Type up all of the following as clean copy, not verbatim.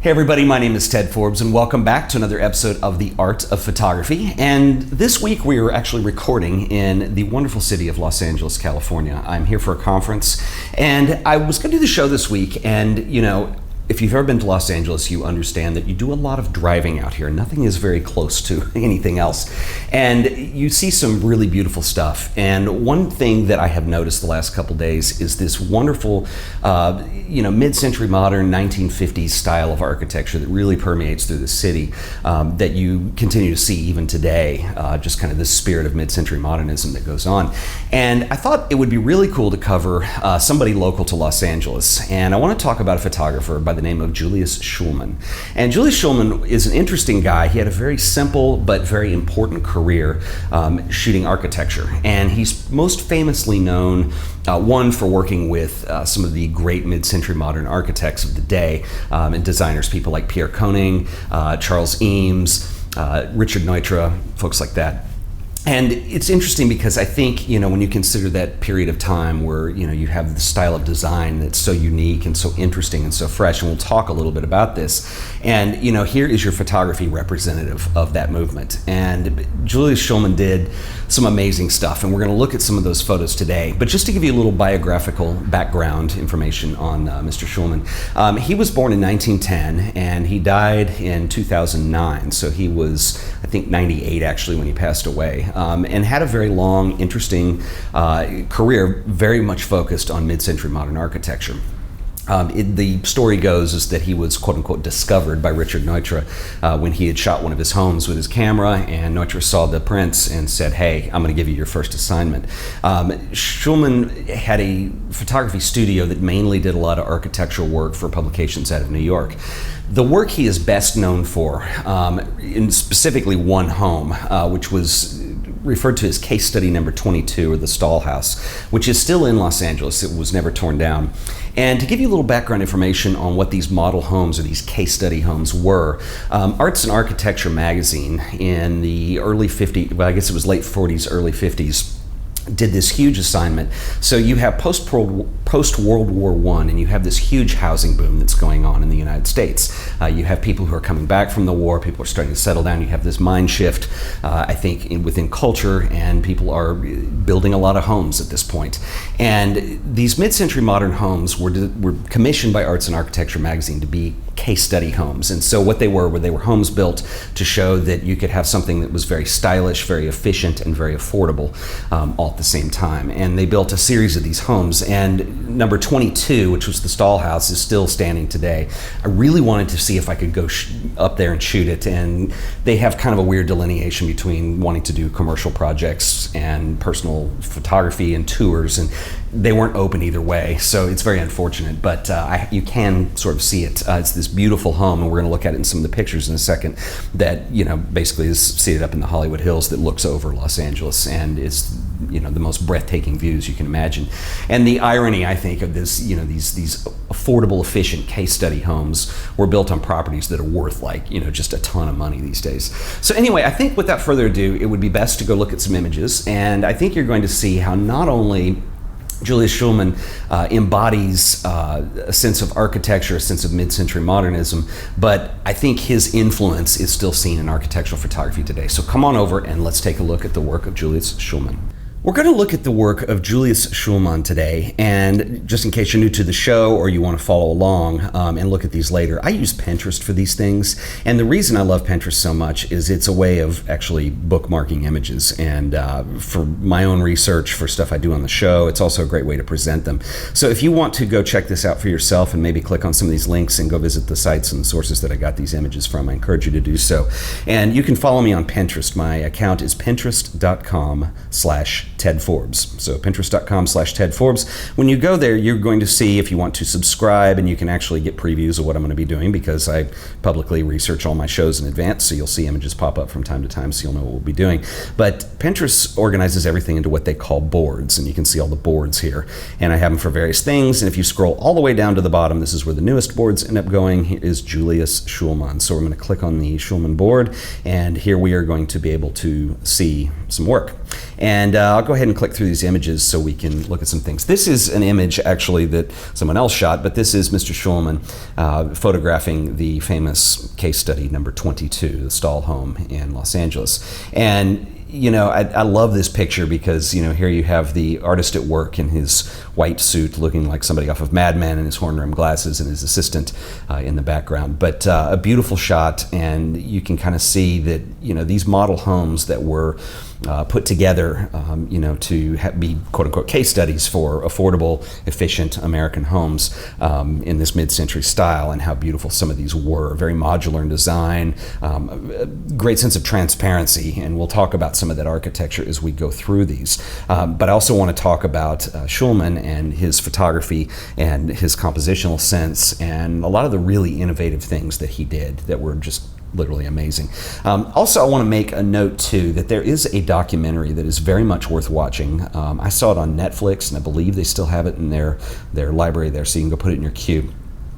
Hey everybody, my name is Ted Forbes and welcome back to another episode of The Art of Photography. And this week we are actually recording in the wonderful city of Los Angeles, California. I'm here for a conference and I was going to do the show this week, and if you've ever been to Los Angeles, you understand that you do a lot of driving out here. Nothing is very close to anything else. And you see some really beautiful stuff. And one thing that I have noticed the last couple days is this wonderful, mid-century modern 1950s style of architecture that really permeates through the city that you continue to see even today, just kind of this spirit of mid-century modernism that goes on. And I thought it would be really cool to cover somebody local to Los Angeles. And I want to talk about a photographer by the name of Julius Shulman. And Julius Shulman is an interesting guy. He had a very simple but very important career shooting architecture. And he's most famously known, one, for working with some of the great mid-century modern architects of the day and designers, people like Pierre Koning, Charles Eames, Richard Neutra, folks like that. And it's interesting because I think, when you consider that period of time where, you have the style of design that's so unique and so interesting and so fresh, and we'll talk a little bit about this. And, here is your photography representative of that movement. And Julius Shulman did some amazing stuff, and we're going to look at some of those photos today. But just to give you a little biographical background information on Mr. Shulman, he was born in 1910 and he died in 2009. So he was, I think, 98 actually when he passed away. And had a very long, interesting career, very much focused on mid-century modern architecture. The story goes is that he was quote-unquote discovered by Richard Neutra when he had shot one of his homes with his camera, and Neutra saw the prints and said, "Hey, I'm going to give you your first assignment." Shulman had a photography studio that mainly did a lot of architectural work for publications out of New York. The work he is best known for, in specifically one home, which was referred to as case study number 22, or the Stahl House, which is still in Los Angeles. It was never torn down. And to give you a little background information on what these model homes or these case study homes were, Arts and Architecture magazine in the early 50s, well, I guess it was late 40s, early 50s, did this huge assignment. So you have post-World War I, and you have this huge housing boom that's going on in the United States. You have people who are coming back from the war, people are starting to settle down, you have this mind shift, I think, within culture, and people are building a lot of homes at this point. And these mid-century modern homes were commissioned by Arts and Architecture magazine to be case study homes. And so what they were homes built to show that you could have something that was very stylish, very efficient, and very affordable all at the same time. And they built a series of these homes, and number 22, which was the Stahl House, is still standing today. I really wanted to see if I could go up there and shoot it, and they have kind of a weird delineation between wanting to do commercial projects and personal photography and tours, and they weren't open either way, so it's very unfortunate, but you can sort of see it. It's this beautiful home, and we're going to look at it in some of the pictures in a second, that basically is seated up in the Hollywood Hills that looks over Los Angeles and is the most breathtaking views you can imagine. And the irony, I think, of this, these affordable, efficient case study homes were built on properties that are worth just a ton of money these days. So anyway, I think without further ado, it would be best to go look at some images, and I think you're going to see how not only Julius Shulman embodies a sense of architecture, a sense of mid-century modernism, but I think his influence is still seen in architectural photography today. So come on over and let's take a look at the work of Julius Shulman. We're going to look at the work of Julius Shulman today, and just in case you're new to the show or you want to follow along and look at these later, I use Pinterest for these things, and the reason I love Pinterest so much is it's a way of actually bookmarking images, and for my own research, for stuff I do on the show, it's also a great way to present them. So if you want to go check this out for yourself and maybe click on some of these links and go visit the sites and sources that I got these images from, I encourage you to do so. And you can follow me on Pinterest. My account is pinterest.com/Ted Forbes. So pinterest.com/Ted Forbes. When you go there, you're going to see if you want to subscribe, and you can actually get previews of what I'm going to be doing because I publicly research all my shows in advance, so you'll see images pop up from time to time, so you'll know what we'll be doing. But Pinterest organizes everything into what they call boards, and you can see all the boards here. And I have them for various things, and if you scroll all the way down to the bottom, this is where the newest boards end up going. Here is Julius Shulman. So we're going to click on the Shulman board, and here we are going to be able to see some work. And I'll go ahead and click through these images so we can look at some things. This is an image actually that someone else shot, but this is Mr. Shulman photographing the famous case study number 22, the Stahl home in Los Angeles. And I love this picture because, here you have the artist at work in his white suit looking like somebody off of Mad Men and his horn-rimmed glasses and his assistant in the background. But a beautiful shot, and you can kind of see that, these model homes that were put together, to be quote-unquote case studies for affordable, efficient American homes in this mid-century style, and how beautiful some of these were. Very modular in design, a great sense of transparency, and we'll talk about some of that architecture as we go through these. But I also want to talk about Shulman and his photography and his compositional sense and a lot of the really innovative things that he did that were just literally amazing. Also, I want to make a note too that there is a documentary that is very much worth watching. I saw it on Netflix, and I believe they still have it in their library there, so you can go put it in your queue.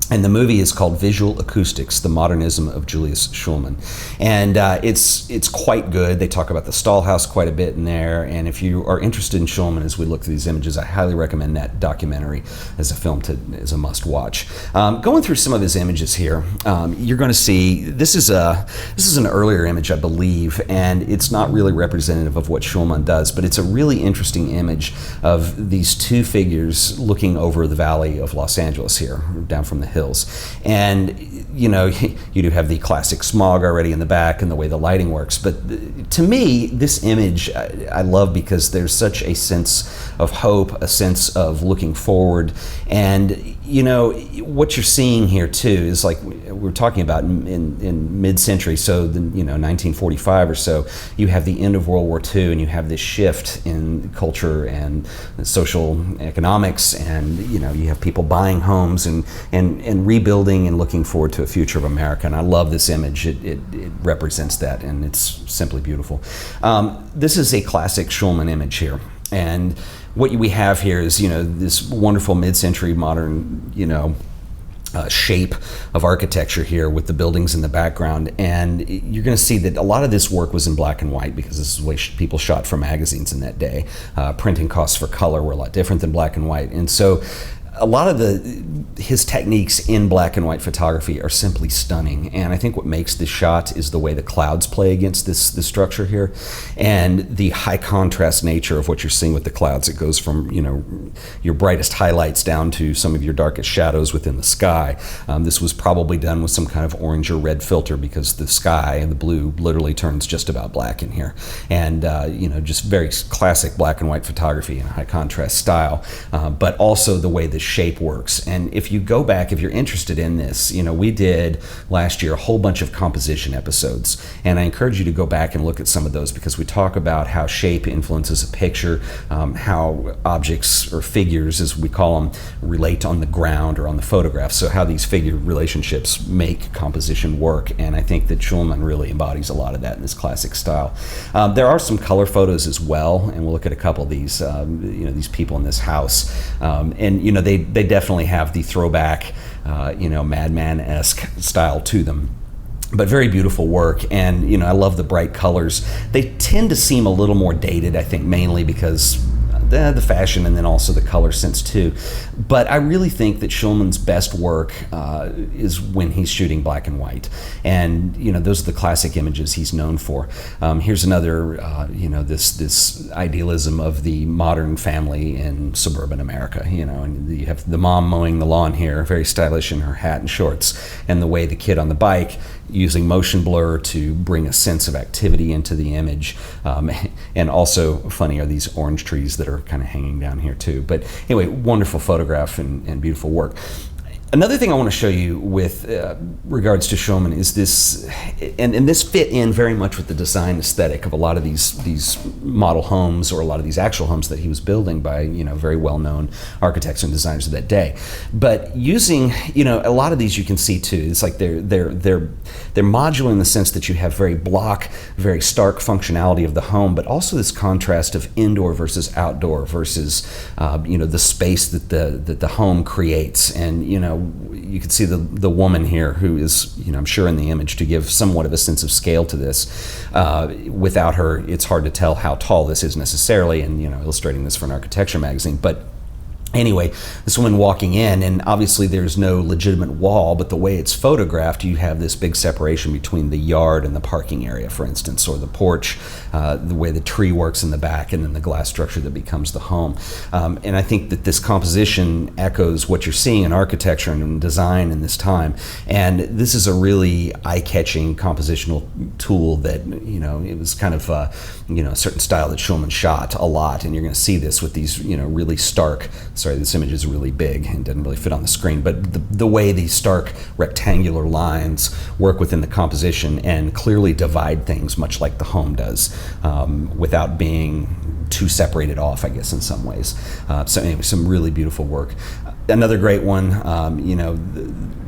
And the movie is called Visual Acoustics, The Modernism of Julius Shulman. And it's quite good. They talk about the Stahl House quite a bit in there. And if you are interested in Shulman as we look through these images, I highly recommend that documentary as a film as a must watch. Going through some of his images here, you're going to see, this is an earlier image, I believe, and it's not really representative of what Shulman does, but it's a really interesting image of these two figures looking over the valley of Los Angeles here, down from the hill. And you do have the classic smog already in the back and the way the lighting works, but to me this image I love because there's such a sense of hope, a sense of looking forward, and what you're seeing here too is like we're talking about in mid-century, so 1945 or so, you have the end of World War II and you have this shift in culture and social economics, and you have people buying homes and rebuilding and looking forward to a future of America. And I love this image. It represents that, and it's simply beautiful. This is a classic Shulman image here, and what we have here is this wonderful mid-century modern shape of architecture here with the buildings in the background, and you're going to see that a lot of this work was in black and white because this is the way people shot for magazines in that day. Printing costs for color were a lot different than black and white, and so a lot of his techniques in black and white photography are simply stunning. And I think what makes this shot is the way the clouds play against this structure here, and the high contrast nature of what you're seeing with the clouds. It goes from your brightest highlights down to some of your darkest shadows within the sky. This was probably done with some kind of orange or red filter because the sky and the blue literally turns just about black in here. And just very classic black and white photography in a high contrast style, but also the way the shape works. And if you go back, if you're interested in this, we did last year a whole bunch of composition episodes, and I encourage you to go back and look at some of those because we talk about how shape influences a picture, how objects or figures, as we call them, relate on the ground or on the photograph, so how these figure relationships make composition work. And I think that Shulman really embodies a lot of that in this classic style. There are some color photos as well, and we'll look at a couple of these these people in this house, and they definitely have the throwback, madman-esque style to them. But very beautiful work, and I love the bright colors. They tend to seem a little more dated, I think, mainly because the fashion and then also the color sense too. But I really think that Shulman's best work is when he's shooting black and white, and those are the classic images he's known for. Here's another this idealism of the modern family in suburban America, and you have the mom mowing the lawn here, very stylish in her hat and shorts, and the way the kid on the bike using motion blur to bring a sense of activity into the image. And also funny are these orange trees that are kind of hanging down here too. But anyway, wonderful photograph and beautiful work. Another thing I want to show you with regards to Shulman is this, and this fit in very much with the design aesthetic of a lot of these model homes, or a lot of these actual homes that he was building by very well-known architects and designers of that day. But using a lot of these you can see too. It's like they're modular in the sense that you have very stark functionality of the home, but also this contrast of indoor versus outdoor versus the space that the home creates. And you can see the woman here who is, I'm sure in the image to give somewhat of a sense of scale to this. Without her, it's hard to tell how tall this is necessarily, and, illustrating this for an architecture magazine. But anyway, this woman walking in, and obviously there's no legitimate wall, but the way it's photographed, you have this big separation between the yard and the parking area, for instance, or the porch, the way the tree works in the back, and then the glass structure that becomes the home. And I think that this composition echoes what you're seeing in architecture and in design in this time. And this is a really eye-catching compositional tool that, it was kind of, a certain style that Shulman shot a lot, and you're going to see this with these, really stark. Sorry, this image is really big and doesn't really fit on the screen, but the way these stark rectangular lines work within the composition and clearly divide things much like the home does, without being too separated off, I guess, in some ways. So anyway, some really beautiful work. Another great one,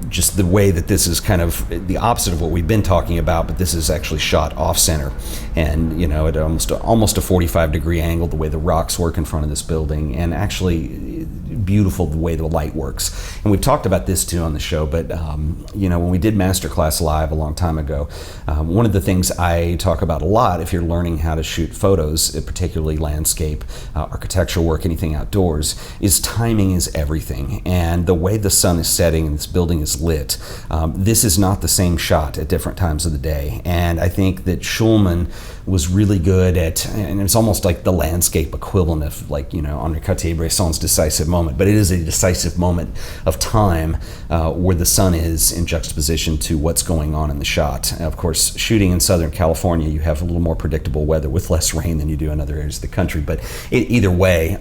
just the way that this is kind of the opposite of what we've been talking about, but this is actually shot off center, and at almost a 45-degree angle, the way the rocks work in front of this building, and actually beautiful the way the light works. And we've talked about this too on the show, but when we did Masterclass Live a long time ago, one of the things I talk about a lot if you're learning how to shoot photos, particularly landscape, architectural work, anything outdoors, is timing is everything. And the way the sun is setting and this building is lit, this is not the same shot at different times of the day. And I think that Shulman was really good at, and it's almost like the landscape equivalent of Henri Cartier-Bresson's decisive moment, but it is a decisive moment of time where the sun is in juxtaposition to what's going on in the shot. And of course, shooting in Southern California, you have a little more predictable weather with less rain than you do in other areas of the country, but either way,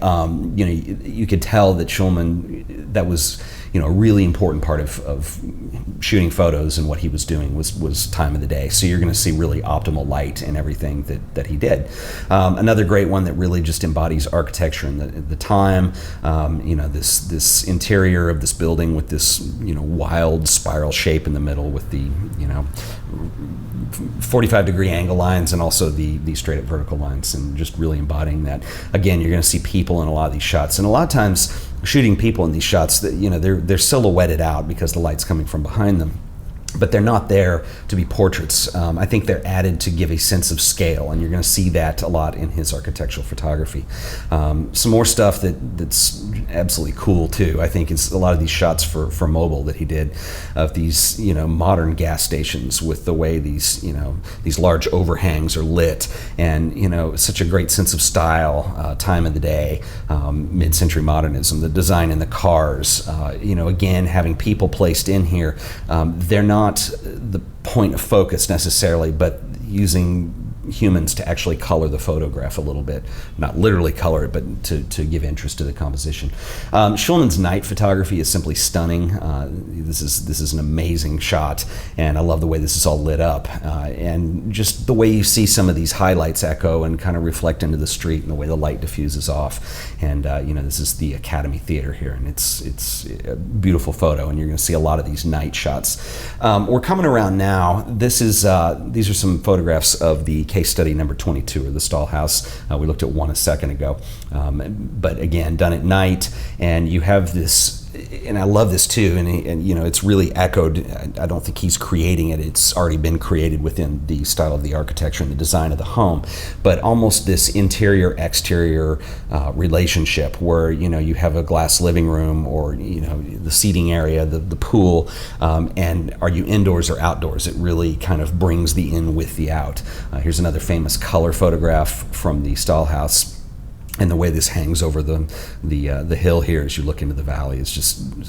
you could tell that Shulman, that was a really important part of shooting photos, and what he was doing was time of the day. So you're going to see really optimal light in everything that he did. Another great one that really just embodies architecture in the time. This interior of this building with this wild spiral shape in the middle with the 45-degree angle lines and also the straight up vertical lines, and just really embodying that. Again, you're going to see people in a lot of these shots, and a lot of times shooting people in these shots, that they're silhouetted out because the light's coming from behind them, but they're not there to be portraits. I think they're added to give a sense of scale, and you're going to see that a lot in his architectural photography. Some more stuff that's absolutely cool too, I think, is a lot of these shots for mobile that he did of these modern gas stations, with the way these large overhangs are lit, and such a great sense of style, time of the day, mid-century modernism, the design in the cars, again, having people placed in here. They're not the point of focus necessarily, but using humans to actually color the photograph a little bit, not literally color it, but to give interest to the composition. Shulman's night photography is simply stunning. This is an amazing shot, and I love the way this is all lit up, and just the way you see some of these highlights echo and kind of reflect into the street, and the way the light diffuses off. And this is the Academy Theater here, and it's a beautiful photo, and you're going to see a lot of these night shots. We're coming around now. These are some photographs of the case study number 22, or the Stahl House. We looked at one a second ago, but again, done at night, and you have this, and I love this too, and it's really echoed. I don't think he's creating it, it's already been created within the style of the architecture and the design of the home, but almost this interior-exterior relationship where you have a glass living room, or the seating area, the pool, and are you indoors or outdoors? It really kind of brings the in with the out. Here's another famous color photograph from the Stahl House, and the way this hangs over the hill here as you look into the valley is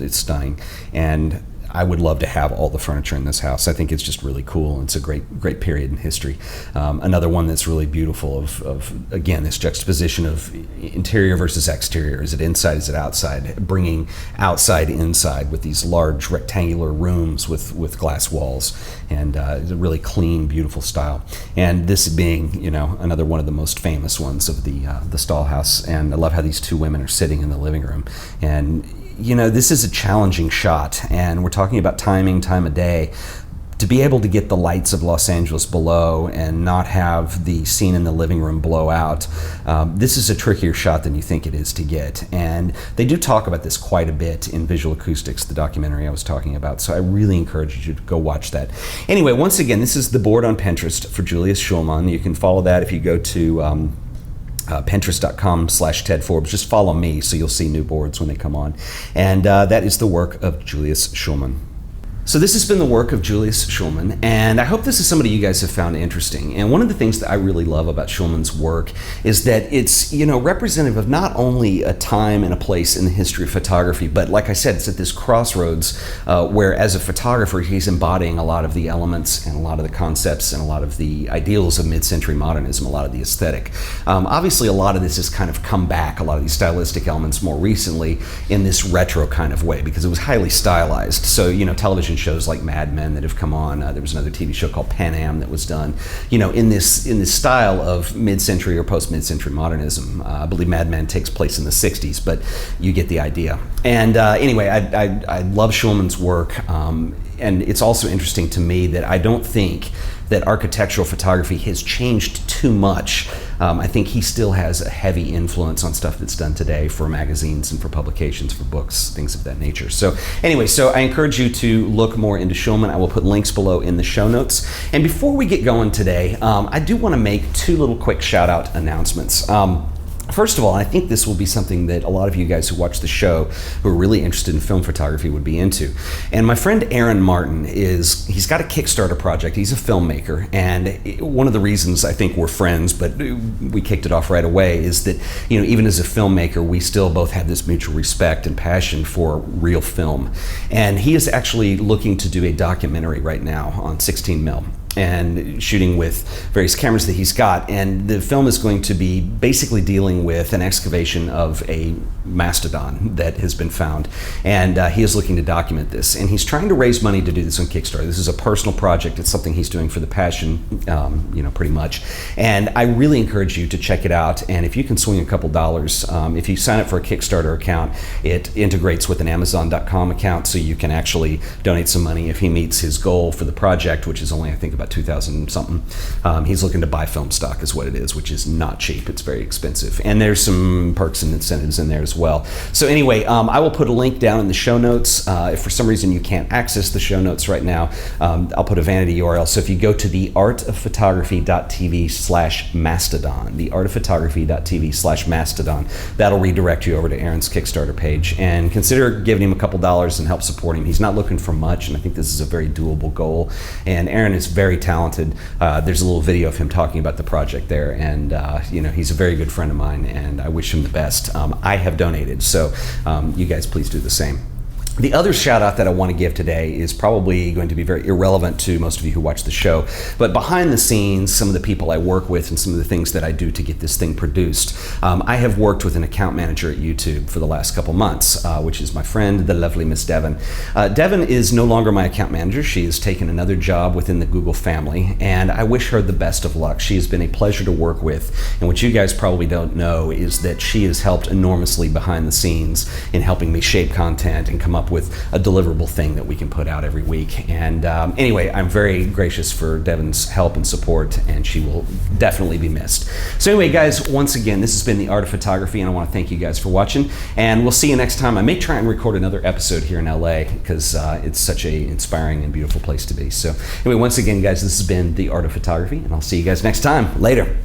it's stunning. And I would love to have all the furniture in this house. I think it's just really cool, and it's a great period in history. Another one that's really beautiful of again, this juxtaposition of interior versus exterior. Is it inside, is it outside? Bringing outside inside with these large rectangular rooms with glass walls, and it's a really clean, beautiful style. And this being, another one of the most famous ones of the Stahl House. And I love how these two women are sitting in the living room. And this is a challenging shot, and we're talking about timing, time of day. to be able to get the lights of Los Angeles below and not have the scene in the living room blow out, this is a trickier shot than you think it is to get. And they do talk about this quite a bit in Visual Acoustics, the documentary I was talking about. So I really encourage you to go watch that. Anyway, once again, this is the board on Pinterest for Julius Shulman. You can follow that if you go to Pinterest.com/Ted Forbes. Just follow me so you'll see new boards when they come on. And that is the work of Julius Shulman. So this has been the work of Julius Shulman, and I hope this is somebody you guys have found interesting. And one of the things that I really love about Shulman's work is that it's, representative of not only a time and a place in the history of photography, but like I said, it's at this crossroads where as a photographer, he's embodying a lot of the elements and a lot of the concepts and a lot of the ideals of mid-century modernism, a lot of the aesthetic. Obviously, a lot of this has kind of come back, a lot of these stylistic elements more recently in this retro kind of way, because it was highly stylized. So, television shows like Mad Men that have come on. There was another TV show called Pan Am that was done, in this style of mid-century or post-mid-century modernism. I believe Mad Men takes place in the '60s, but you get the idea. And anyway, I love Shulman's work, and it's also interesting to me that I don't think that architectural photography has changed too much. I think he still has a heavy influence on stuff that's done today for magazines and for publications, for books, things of that nature. So anyway, I encourage you to look more into Shulman. I will put links below in the show notes. And before we get going today, I do want to make two little quick shout out announcements. First of all, I think this will be something that a lot of you guys who watch the show who are really interested in film photography would be into. And my friend Aaron Martin he's got a Kickstarter project. He's a filmmaker, and one of the reasons I think we're friends, but we kicked it off right away, is that, even as a filmmaker, we still both have this mutual respect and passion for real film. And he is actually looking to do a documentary right now on 16mm. And shooting with various cameras that he's got. And the film is going to be basically dealing with an excavation of a mastodon that has been found. And he is looking to document this. And he's trying to raise money to do this on Kickstarter. This is a personal project. It's something he's doing for the passion, pretty much. And I really encourage you to check it out. And if you can swing a couple dollars, if you sign up for a Kickstarter account, it integrates with an Amazon.com account, so you can actually donate some money if he meets his goal for the project, which is only, I think, about 2,000 something. He's looking to buy film stock is what it is, which is not cheap. It's very expensive. And there's some perks and incentives in there as well. So anyway, I will put a link down in the show notes. If for some reason you can't access the show notes right now, I'll put a vanity URL. So if you go to theartofphotography.tv/mastodon, theartofphotography.tv/mastodon, that'll redirect you over to Aaron's Kickstarter page. And consider giving him a couple dollars and help support him. He's not looking for much, and I think this is a very doable goal. And Aaron is very talented. There's a little video of him talking about the project there, and he's a very good friend of mine, and I wish him the best. I have donated, so you guys please do the same. The other shout out that I want to give today is probably going to be very irrelevant to most of you who watch the show, but behind the scenes, some of the people I work with and some of the things that I do to get this thing produced. I have worked with an account manager at YouTube for the last couple months, which is my friend, the lovely Miss Devon. Devon is no longer my account manager. She has taken another job within the Google family, and I wish her the best of luck. She has been a pleasure to work with, and what you guys probably don't know is that she has helped enormously behind the scenes in helping me shape content and come up with a deliverable thing that we can put out every week. And anyway, I'm very gracious for Devon's help and support, and she will definitely be missed. So anyway, guys, once again, this has been The Art of Photography, and I want to thank you guys for watching, and we'll see you next time. I may try and record another episode here in LA because it's such a inspiring and beautiful place to be. So anyway, once again, guys, this has been The Art of Photography, and I'll see you guys next time. Later.